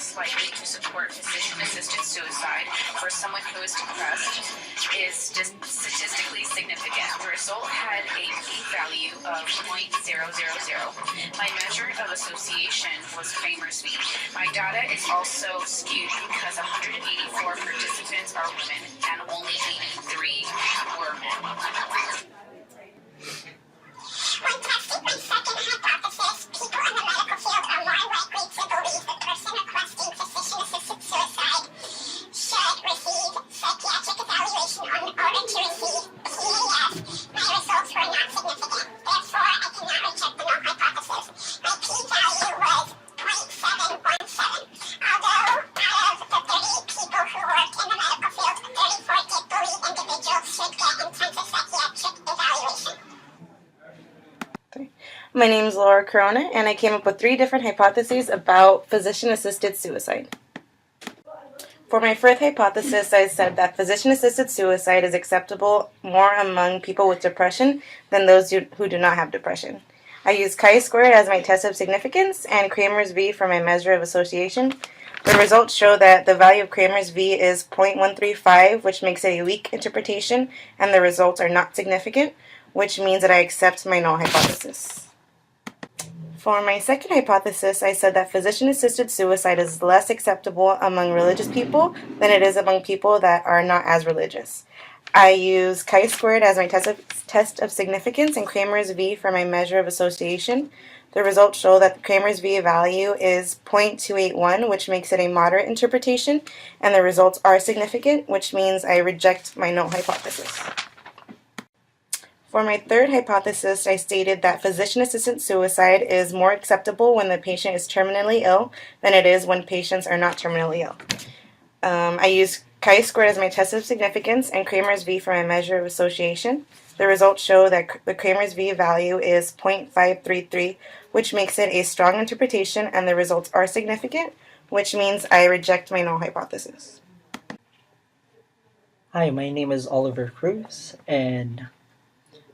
less likely to support physician-assisted suicide for someone who is depressed is just statistically significant. The result had a p-value of 0.000. My measure of association was Kramer's V. My data is also skewed because 184 participants are women and only 83 were men. When testing my second hypothesis, people in the medical field are more likely to believe the person requesting physician-assisted suicide should receive psychiatric evaluation in order to receive PAS. My results were not significant. Therefore, I cannot reject the null hypothesis. My p-value was 0.717. Although out of the 30 people who work in the medical field, 34 did believe individuals should get intensive psychiatric evaluation. My name is Laura Corona, and I came up with 3 different hypotheses about physician-assisted suicide. For my first hypothesis, I said that physician-assisted suicide is acceptable more among people with depression than those who do not have depression. I used chi-squared as my test of significance and Kramer's V for my measure of association. The results show that the value of Kramer's V is 0.135, which makes it a weak interpretation, and the results are not significant, which means that I accept my null hypothesis. For my second hypothesis, I said that physician-assisted suicide is less acceptable among religious people than it is among people that are not as religious. I use chi-squared as my test of significance and Kramer's V for my measure of association. The results show that the Kramer's V value is 0.281, which makes it a moderate interpretation, and the results are significant, which means I reject my null hypothesis. For my third hypothesis, I stated that physician-assisted suicide is more acceptable when the patient is terminally ill than it is when patients are not terminally ill. I used chi-squared as my test of significance and Kramer's V for my measure of association. The results show that the Kramer's V value is 0.533, which makes it a strong interpretation, and the results are significant, which means I reject my null hypothesis. Hi, my name is Oliver Cruz, and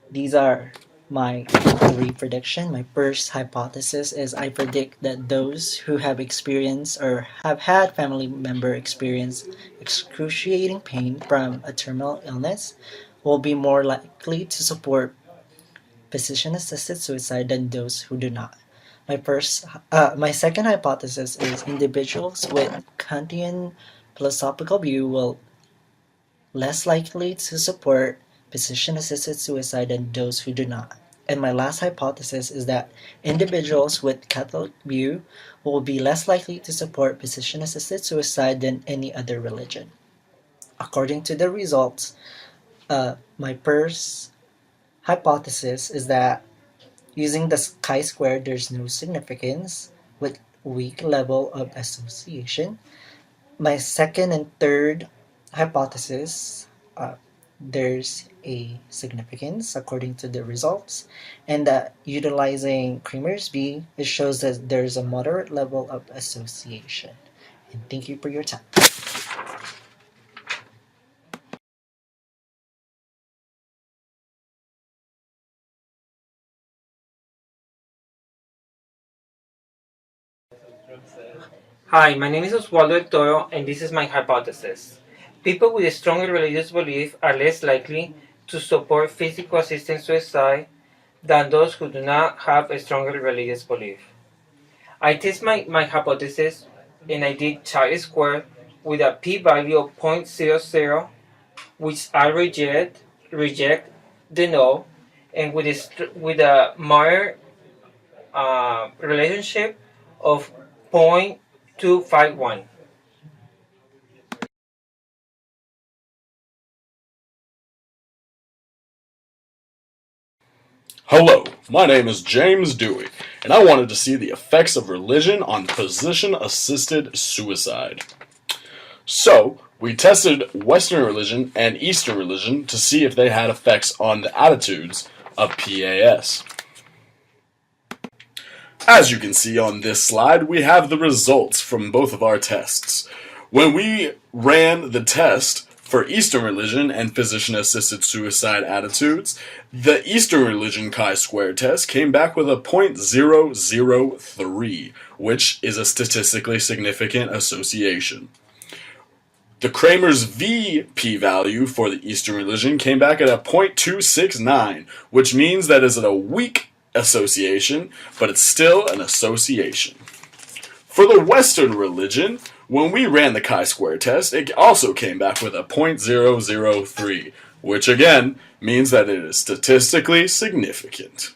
these are my 3 predictions. My first hypothesis is I predict that those who have experienced or have had family member experience excruciating pain from a terminal illness will be more likely to support physician-assisted suicide than those who do not. My second hypothesis is individuals with Kantian philosophical view will less likely to support physician-assisted suicide than those who do not. And my last hypothesis is that individuals with Catholic view will be less likely to support physician-assisted suicide than any other religion. According to the results, my first hypothesis is that using the chi-square, there's no significance with weak level of association. My second and third hypothesis, there's a significance according to the results, and that utilizing Kramer's V, it shows that there's a moderate level of association. And thank you for your time. Hi, my name is Oswaldo El Toro, and this is my hypothesis. People with a stronger religious belief are less likely to support physical assisted suicide than those who do not have a stronger religious belief. I test my hypothesis, and I did chi-squared with a p-value of 0.00, which I reject the null, and with a moderate relationship of 0.251. Hello, my name is James Dewey, and I wanted to see the effects of religion on physician-assisted suicide. So, we tested Western religion and Eastern religion to see if they had effects on the attitudes of PAS. As you can see on this slide, we have the results from both of our tests. When we ran the test For Eastern religion and physician-assisted suicide attitudes, the Eastern religion chi-square test came back with a .003, which is a statistically significant association. The Kramer's V p-value for the Eastern religion came back at a .269, which means that is a weak association, but it's still an association. For the Western religion, when we ran the chi-square test, it also came back with a .003, which again means that it is statistically significant.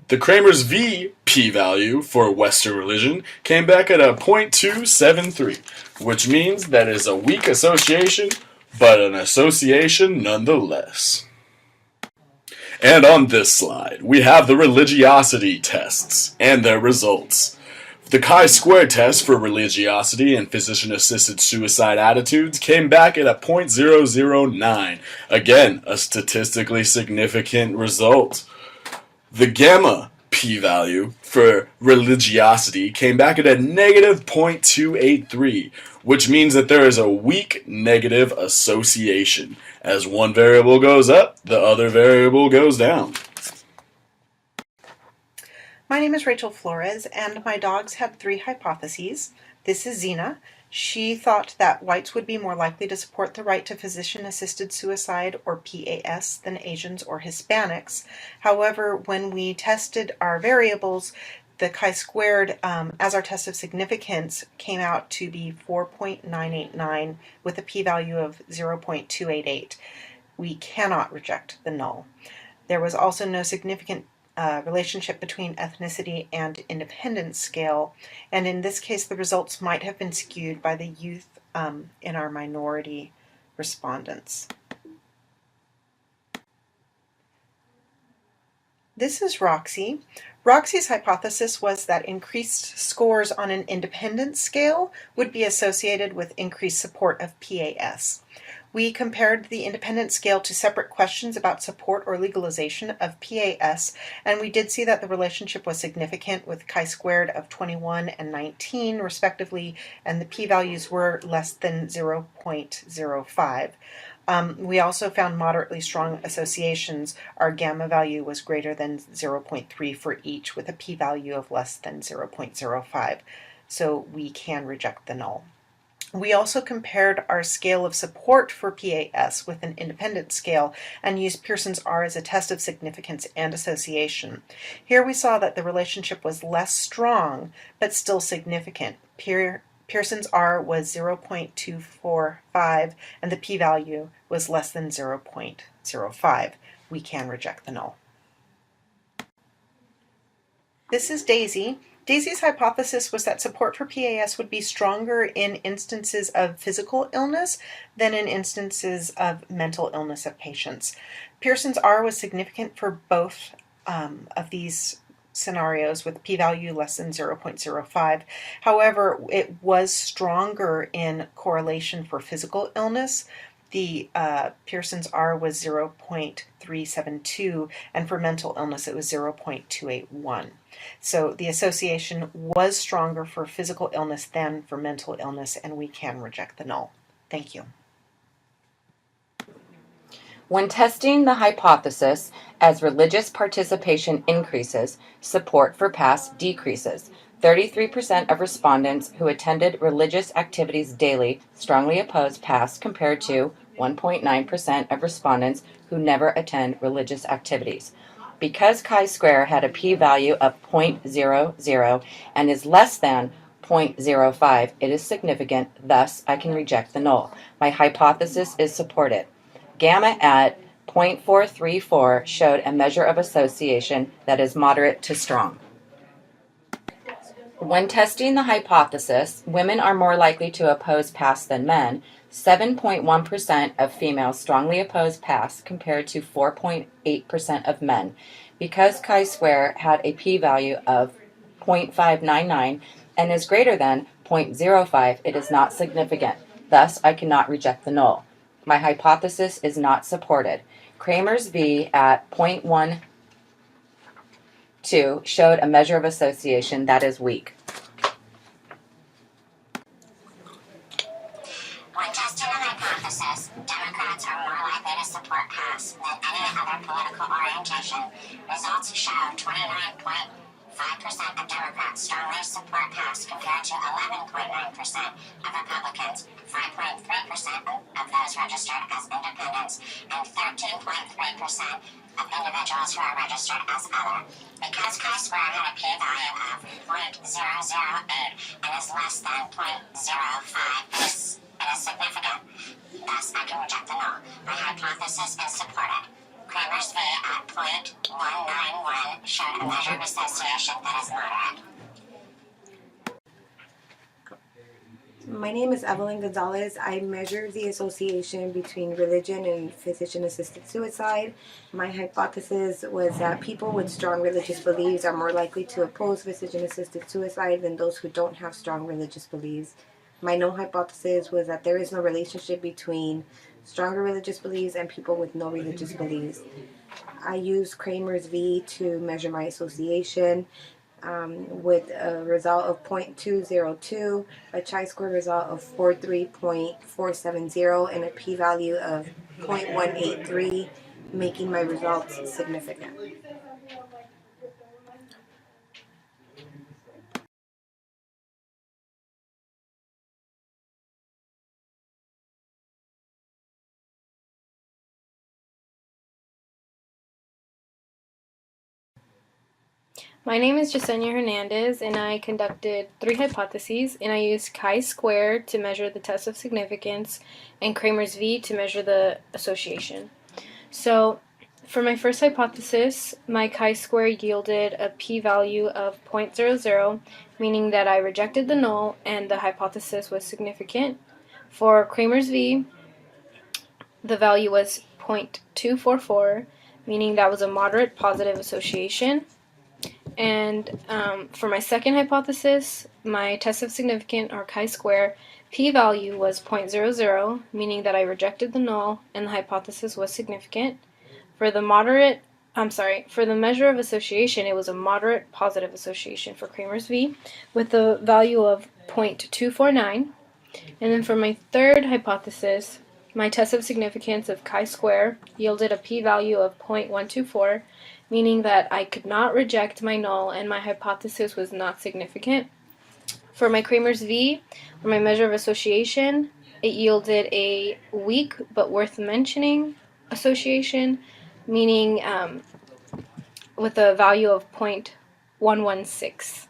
The Kramer's V p-value for Western religion came back at a .273, which means that it is a weak association, but an association nonetheless. And on this slide, we have the religiosity tests and their results. The chi-square test for religiosity and physician-assisted suicide attitudes came back at a .009, again, a statistically significant result. The gamma p-value for religiosity came back at a negative .283, which means that there is a weak negative association. As one variable goes up, the other variable goes down. My name is Rachel Flores, and my dogs had 3 hypotheses. This is Xena. She thought that whites would be more likely to support the right to physician-assisted suicide, or PAS, than Asians or Hispanics. However, when we tested our variables, the chi-squared, as our test of significance, came out to be 4.989 with a p-value of 0.288. We cannot reject the null. There was also no significant relationship between ethnicity and independence scale, and in this case the results might have been skewed by the youth in our minority respondents. This is Roxy. Roxy's hypothesis was that increased scores on an independence scale would be associated with increased support of PAS. We compared the independence scale to separate questions about support or legalization of PAS, and we did see that the relationship was significant with chi-squared of 21 and 19 respectively, and the p-values were less than 0.05. We also found moderately strong associations. Our gamma value was greater than 0.3 for each, with a p-value of less than 0.05, so we can reject the null. We also compared our scale of support for PAS with an independent scale and used Pearson's R as a test of significance and association. Here we saw that the relationship was less strong, but still significant. Pearson's R was 0.245 and the p-value was less than 0.05. We can reject the null. This is Daisy. Daisy's hypothesis was that support for PAS would be stronger in instances of physical illness than in instances of mental illness of patients. Pearson's R was significant for both of these scenarios with p-value less than 0.05. However, it was stronger in correlation for physical illness. The Pearson's R was 0.372, and for mental illness it was 0.281. So the association was stronger for physical illness than for mental illness, and we can reject the null. Thank you. When testing the hypothesis, as religious participation increases, support for PAS decreases. 33% of respondents who attended religious activities daily strongly opposed PAS compared to 1.9% of respondents who never attend religious activities. Because chi-square had a p-value of 0.00 and is less than 0.05, it is significant, thus I can reject the null. My hypothesis is supported. Gamma at 0.434 showed a measure of association that is moderate to strong. When testing the hypothesis, women are more likely to oppose PAS than men. 7.1% of females strongly oppose PAS compared to 4.8% of men. Because chi-square had a p-value of 0.599 and is greater than 0.05, it is not significant. Thus, I cannot reject the null. My hypothesis is not supported. Kramer's V at 0.12 showed a measure of association that is weak. When testing the hypothesis, demographics political orientation. Results show 29.5% of Democrats strongly support Pass compared to 11.9% of Republicans, 5.3% of those registered as independents, and 13.3% of individuals who are registered as other. Because chi-square had a p-value of 0.008 and is less than 0.05, it is significant. Thus, I can reject the null. My hypothesis is supported. Kramer's V at 0.191 showed a measure of association that is moderate. My name is Evelyn Gonzalez. I measure the association between religion and physician-assisted suicide. My hypothesis was that people with strong religious beliefs are more likely to oppose physician-assisted suicide than those who don't have strong religious beliefs. My null hypothesis was that there is no relationship between stronger religious beliefs and people with no religious beliefs. I used Kramer's V to measure my association. With a result of 0.202, a chi-square result of 43.470, and a p-value of 0.183, making my results significant. My name is Jasenia Hernandez, and I conducted 3 hypotheses, and I used chi-square to measure the test of significance and Kramer's V to measure the association. So, for my first hypothesis, my chi-square yielded a p-value of 0.00, meaning that I rejected the null and the hypothesis was significant. For Kramer's V, the value was 0.244, meaning that was a moderate positive association. And for my second hypothesis, my test of significance, or chi-square, p-value was 0.00, meaning that I rejected the null and the hypothesis was significant. For the measure of association, it was a moderate positive association for Kramer's V with a value of 0.249. And then for my third hypothesis, my test of significance of chi-square yielded a p-value of 0.124, meaning that I could not reject my null and my hypothesis was not significant. For my Kramer's V, or my measure of association, it yielded a weak but worth mentioning association, meaning with a value of 0.116.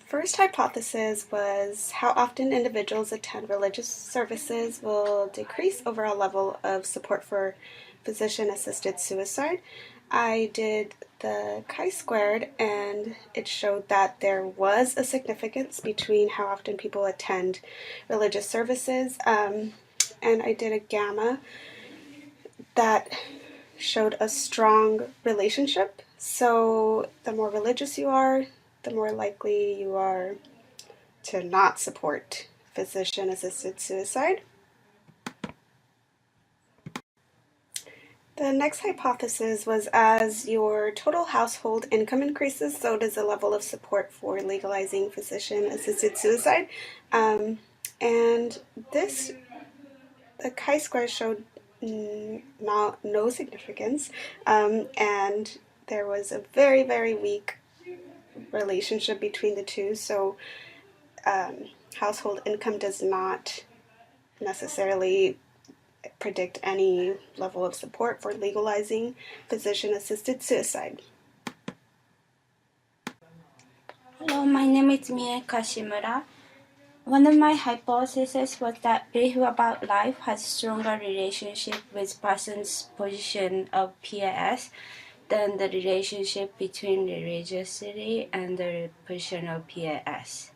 First hypothesis was how often individuals attend religious services will decrease overall level of support for physician-assisted suicide. I did the chi-squared, and it showed that there was a significance between how often people attend religious services, and I did a gamma that showed a strong relationship. So the more religious you are, the more likely you are to not support physician-assisted suicide. The next hypothesis was as your total household income increases, so does the level of support for legalizing physician-assisted suicide. And the chi-square showed no significance, and there was a very, very weak relationship between the two, so household income does not necessarily predict any level of support for legalizing physician-assisted suicide. Hello, my name is Mie Kashimura. One of my hypotheses was that belief about life has stronger relationship with person's position of PAS than the relationship between religiosity and the position of PAS.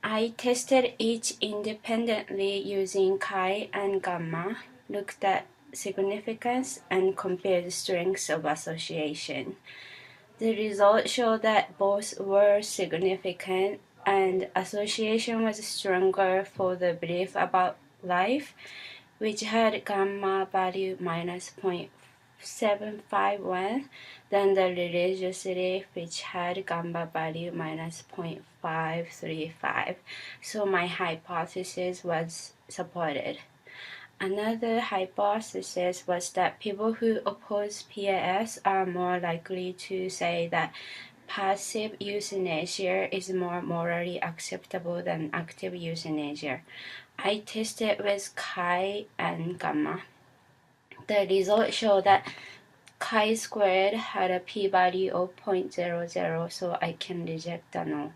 I tested each independently using chi and gamma, looked at significance, and compared strengths of association. The results showed that both were significant, and association was stronger for the belief about life, which had gamma value minus 0.751 than the religiosity, which had gamma value minus 0.535. So my hypothesis was supported. Another hypothesis was that people who oppose PAS are more likely to say that passive euthanasia is more morally acceptable than active euthanasia. I tested with chi and gamma. The results show that chi-squared had a p-value of 0.00, so I can reject the null.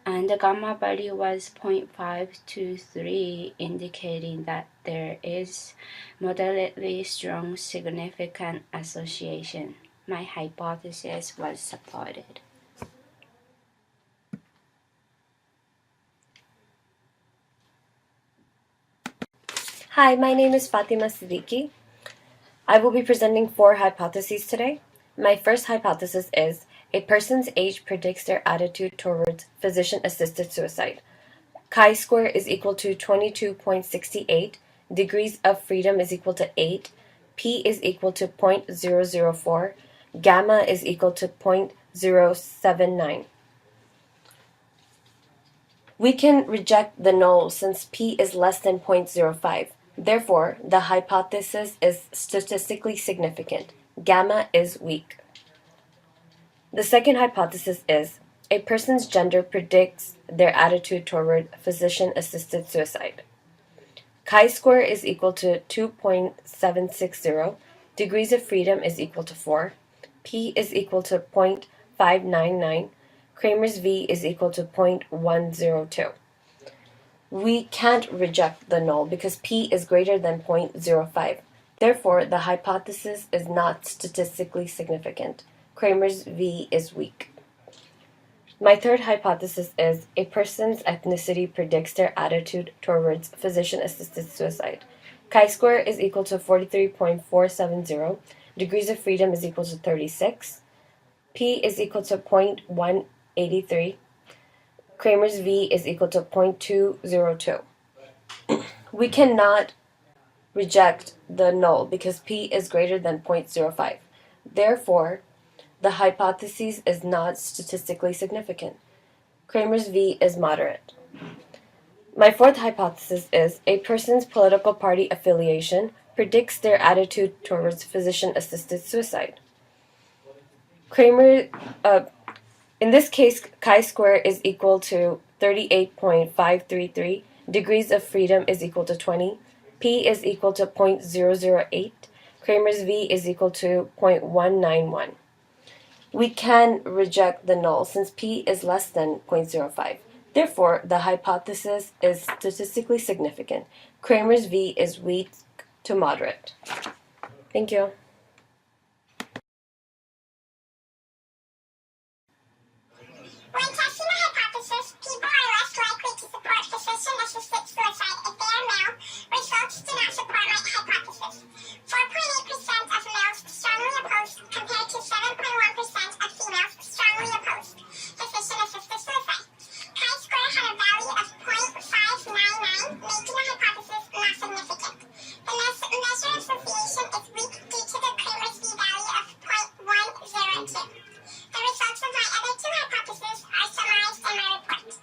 And the gamma value was 0.523, indicating that there is moderately strong significant association. My hypothesis was supported. Hi, my name is Fatima Siddiqui. I will be presenting 4 hypotheses today. My first hypothesis is a person's age predicts their attitude towards physician-assisted suicide. Chi-square is equal to 22.68, degrees of freedom is equal to 8, p is equal to 0.004, gamma is equal to 0.079. We can reject the null since p is less than 0.05. Therefore, the hypothesis is statistically significant. Gamma is weak. The second hypothesis is a person's gender predicts their attitude toward physician-assisted suicide. Chi-square is equal to 2.760, degrees of freedom is equal to 4, p is equal to 0.599, Kramer's v is equal to 0.102. We can't reject the null because p is greater than 0.05. Therefore, the hypothesis is not statistically significant. Kramer's v is weak. My third hypothesis is a person's ethnicity predicts their attitude towards physician-assisted suicide. Chi-square is equal to 43.470, degrees of freedom is equal to 36, p is equal to 0.183, Kramer's v is equal to 0.202. We cannot reject the null because p is greater than 0.05. Therefore, the hypothesis is not statistically significant. Kramer's v is moderate. My fourth hypothesis is a person's political party affiliation predicts their attitude towards physician-assisted suicide. In this case, chi-square is equal to 38.533, degrees of freedom is equal to 20, p is equal to 0.008, Kramer's v is equal to 0.191. We can reject the null since p is less than 0.05. Therefore, the hypothesis is statistically significant. Kramer's v is weak to moderate. Thank you. When testing the hypothesis, people are less likely to support physician-assisted suicide if they are male. Results do not support my hypothesis. 4.8% of males strongly opposed compared to 7.1% of females strongly opposed physician-assisted suicide. Chi-square had a value of 0.599, making the hypothesis not significant. The measure association is weak due to the Kramer's v value of 0.102. The results of my other 2 hypotheses are summarized in my report.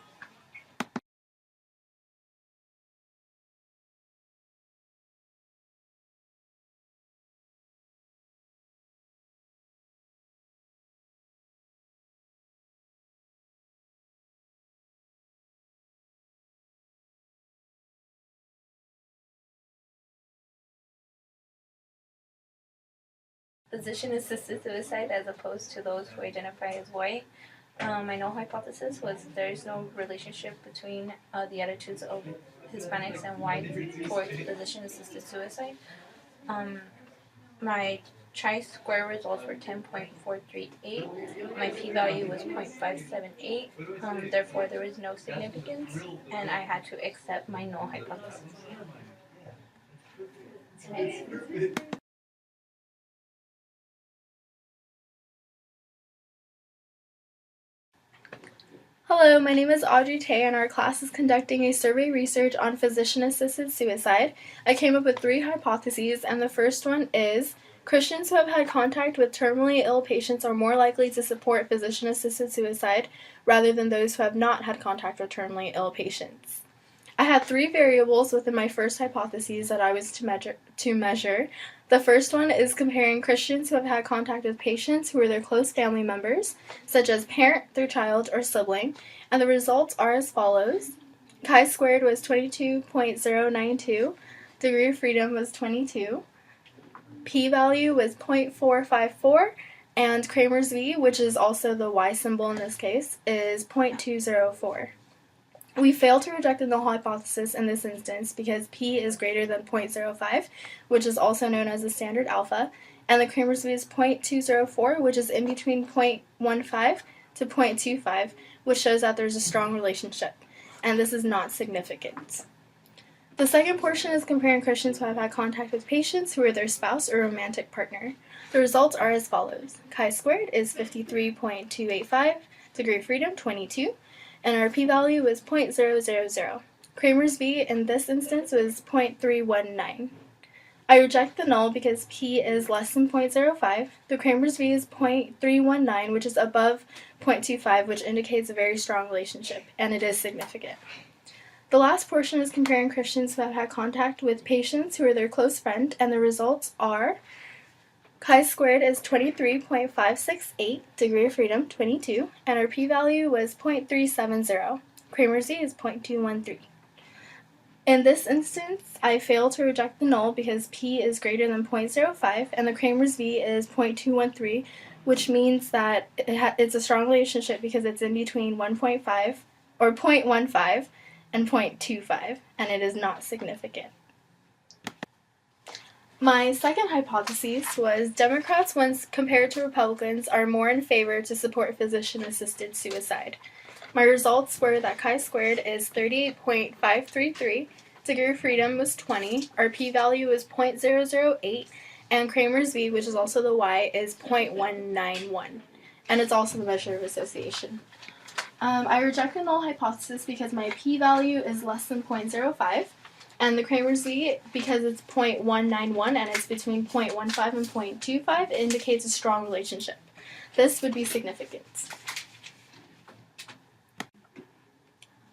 Physician-assisted suicide as opposed to those who identify as white. My null hypothesis was there is no relationship between the attitudes of Hispanics and whites toward physician-assisted suicide. My chi-square results were 10.438. My p-value was 0.578. Therefore, there was no significance, and I had to accept my null hypothesis. Hello, my name is Audrey Tay, and our class is conducting a survey research on physician-assisted suicide. I came up with 3 hypotheses, and the first one is Christians who have had contact with terminally ill patients are more likely to support physician-assisted suicide rather than those who have not had contact with terminally ill patients. I had 3 variables within my first hypotheses that I was to measure. The first one is comparing Christians who have had contact with patients who are their close family members, such as parent, their child, or sibling, and the results are as follows. Chi-squared was 22.092, degree of freedom was 22, p-value was 0.454, and Kramer's v, which is also the y symbol in this case, is 0.204. We fail to reject the null hypothesis in this instance because p is greater than 0.05, which is also known as the standard alpha, and the Kramer's v is 0.204, which is in between 0.15 to 0.25, which shows that there's a strong relationship, and this is not significant. The second portion is comparing Christians who have had contact with patients who are their spouse or romantic partner. The results are as follows. Chi-squared is 53.285, degree of freedom 22, and our p-value was 0.000. Kramer's v in this instance was 0.319. I reject the null because p is less than 0.05. The Kramer's v is 0.319, which is above 0.25, which indicates a very strong relationship, and it is significant. The last portion is comparing Christians who have had contact with patients who are their close friend, and the results are chi-squared is 23.568, degree of freedom 22, and our p-value was 0.370. Kramer's z is 0.213. In this instance, I fail to reject the null because p is greater than 0.05, and the Kramer's v is 0.213, which means that it's a strong relationship because it's in between 1.5 or 0.15 and 0.25, and it is not significant. My second hypothesis was Democrats, when compared to Republicans, are more in favor to support physician-assisted suicide. My results were that chi-squared is 38.533, degree of freedom was 20, our p-value is 0.008, and Kramer's v, which is also the y, is 0.191, and it's also the measure of association. I reject the null hypothesis because my p-value is less than 0.05, and the Kramer's v, because it's 0.191 and it's between 0.15 and 0.25, indicates a strong relationship. This would be significant.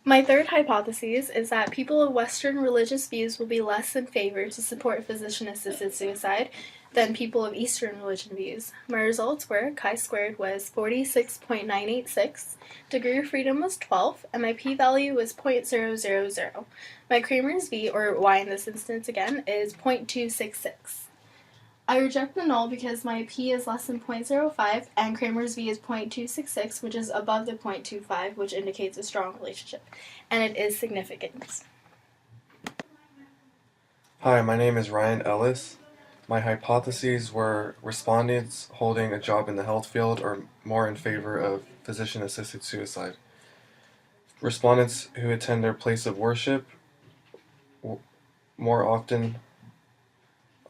My third hypothesis is that people of Western religious views will be less in favor to support physician-assisted suicide than people of Eastern religion views. My results were chi-squared was 46.986, degree of freedom was 12, and my p-value was 0.000. My Kramer's v, or y in this instance again, is 0.266. I reject the null because my p is less than 0.05 and Kramer's v is 0.266, which is above the 0.25, which indicates a strong relationship, and it is significant. Hi, my name is Ryan Ellis. My hypotheses were respondents holding a job in the health field are more in favor of physician-assisted suicide. Respondents who attend their place of worship more often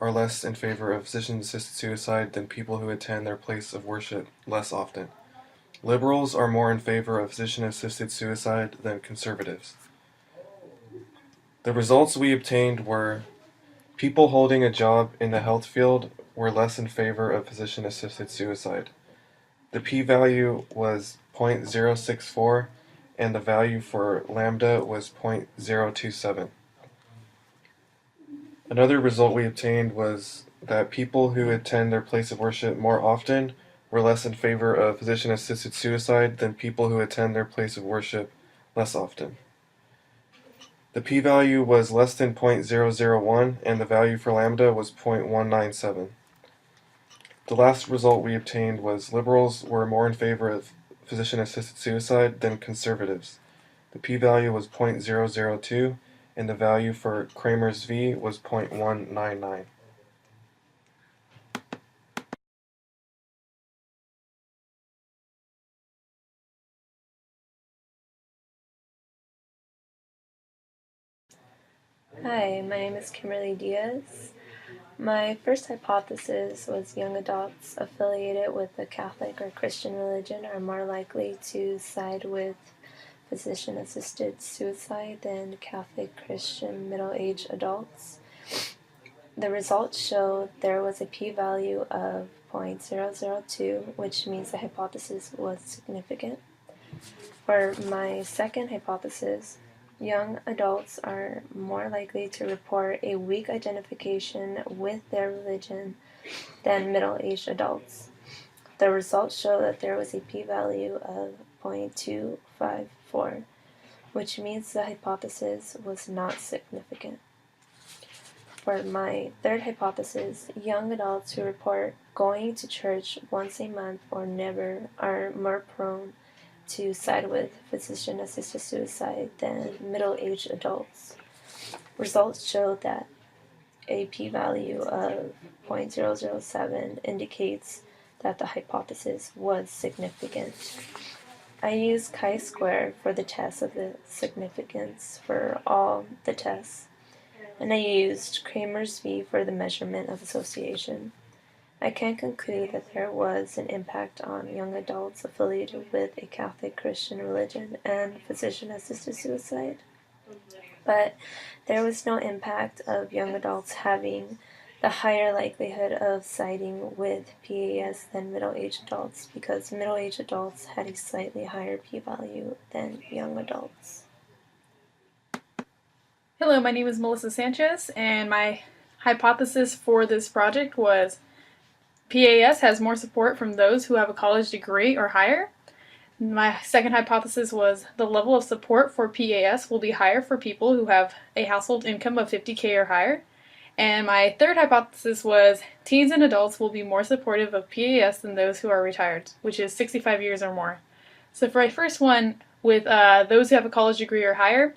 are less in favor of physician-assisted suicide than people who attend their place of worship less often. Liberals are more in favor of physician-assisted suicide than conservatives. The results we obtained were people holding a job in the health field were less in favor of physician-assisted suicide. The p-value was 0.064 and the value for lambda was 0.027. Another result we obtained was that people who attend their place of worship more often were less in favor of physician-assisted suicide than people who attend their place of worship less often. The p-value was less than 0.001 and the value for lambda was 0.197. The last result we obtained was liberals were more in favor of physician-assisted suicide than conservatives. The p-value was 0.002 and the value for Kramer's v was 0.199. Hi, my name is Kimberly Diaz. My first hypothesis was young adults affiliated with the Catholic or Christian religion are more likely to side with physician-assisted suicide than Catholic Christian middle-aged adults. The results show there was a p-value of 0.002, which means the hypothesis was significant. For my second hypothesis, young adults are more likely to report a weak identification with their religion than middle-aged adults. The results show that there was a p-value of 0.254, which means the hypothesis was not significant. For my third hypothesis, young adults who report going to church once a month or never are more prone to side with physician-assisted suicide than middle-aged adults. Results show that a p-value of 0.007 indicates that the hypothesis was significant. I used chi-square for the test of the significance for all the tests, and I used Kramer's V for the measurement of association. I can conclude that there was an impact on young adults affiliated with a Catholic Christian religion and physician-assisted suicide, but there was no impact of young adults having the higher likelihood of siding with PAS than middle-aged adults, because middle-aged adults had a slightly higher p-value than young adults. Hello, my name is Melissa Sanchez, and my hypothesis for this project was PAS has more support from those who have a college degree or higher. My second hypothesis was the level of support for PAS will be higher for people who have a household income of $50K or higher. And my third hypothesis was teens and adults will be more supportive of PAS than those who are retired, which is 65 years or more. So for my first one, with those who have a college degree or higher,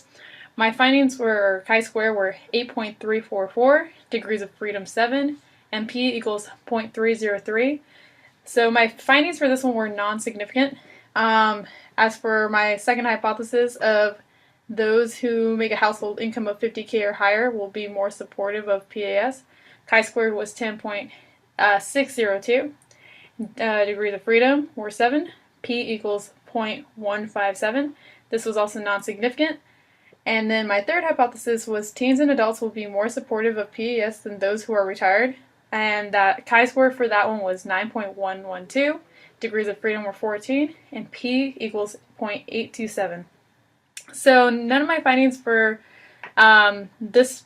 my findings were chi-square were 8.344, degrees of freedom 7, and p equals 0.303. So my findings for this one were non-significant. As for my second hypothesis of those who make a household income of 50K or higher will be more supportive of PAS, chi-squared was 10.602, degrees of freedom were 7, p equals 0.157. This was also non-significant. And then my third hypothesis was teens and adults will be more supportive of PAS than those who are retired, and that chi-square for that one was 9.112, degrees of freedom were 14, and p equals 0.827. So none of my findings for this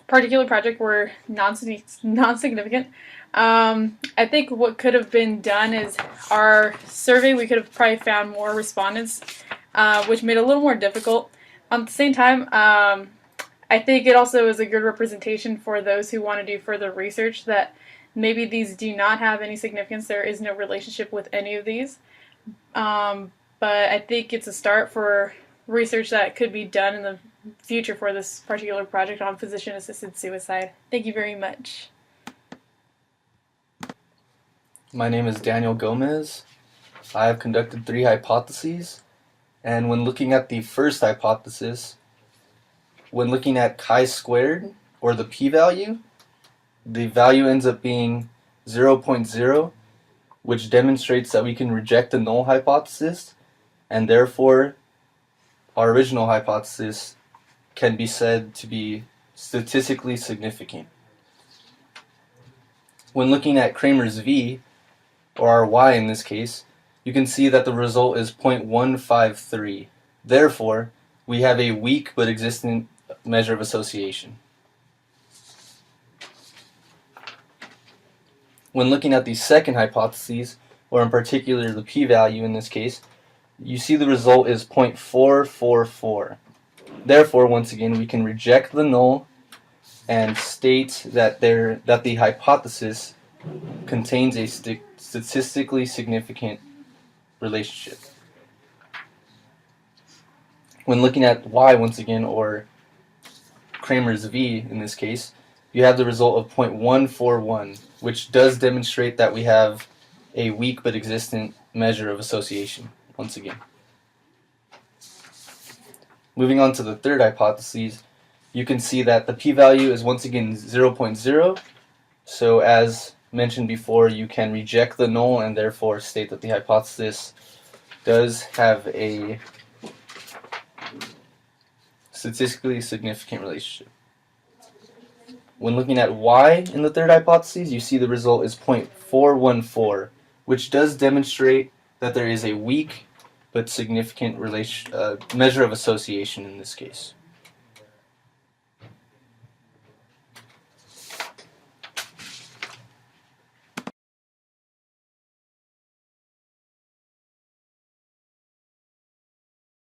particular project were non-significant. I think what could have been done is our survey, we could have probably found more respondents, which made it a little more difficult. At the same time, I think it also is a good representation for those who want to do further research that maybe these do not have any significance. There is no relationship with any of these. But I think it's a start for research that could be done in the future for this particular project on physician-assisted suicide. Thank you very much. My name is Daniel Gomez. I have conducted 3 hypotheses. And when looking at the first hypothesis, when looking at chi-squared, or the p-value, the value ends up being 0.0, which demonstrates that we can reject the null hypothesis, and therefore our original hypothesis can be said to be statistically significant. When looking at Kramer's V, or our Y in this case, you can see that the result is 0.153. Therefore, we have a weak but existent measure of association. When looking at the second hypothesis, or in particular the p-value in this case, you see the result is 0.444. Therefore, once again, we can reject the null and state that the hypothesis contains a statistically significant relationship. When looking at Y once again, or Kramer's V in this case, you have the result of 0.141, which does demonstrate that we have a weak but existent measure of association once again. Moving on to the third hypothesis, you can see that the p-value is once again 0.0. So as mentioned before, you can reject the null and therefore state that the hypothesis does have a statistically significant relationship. When looking at y in the third hypothesis, you see the result is 0.414, which does demonstrate that there is a weak but significant measure of association in this case.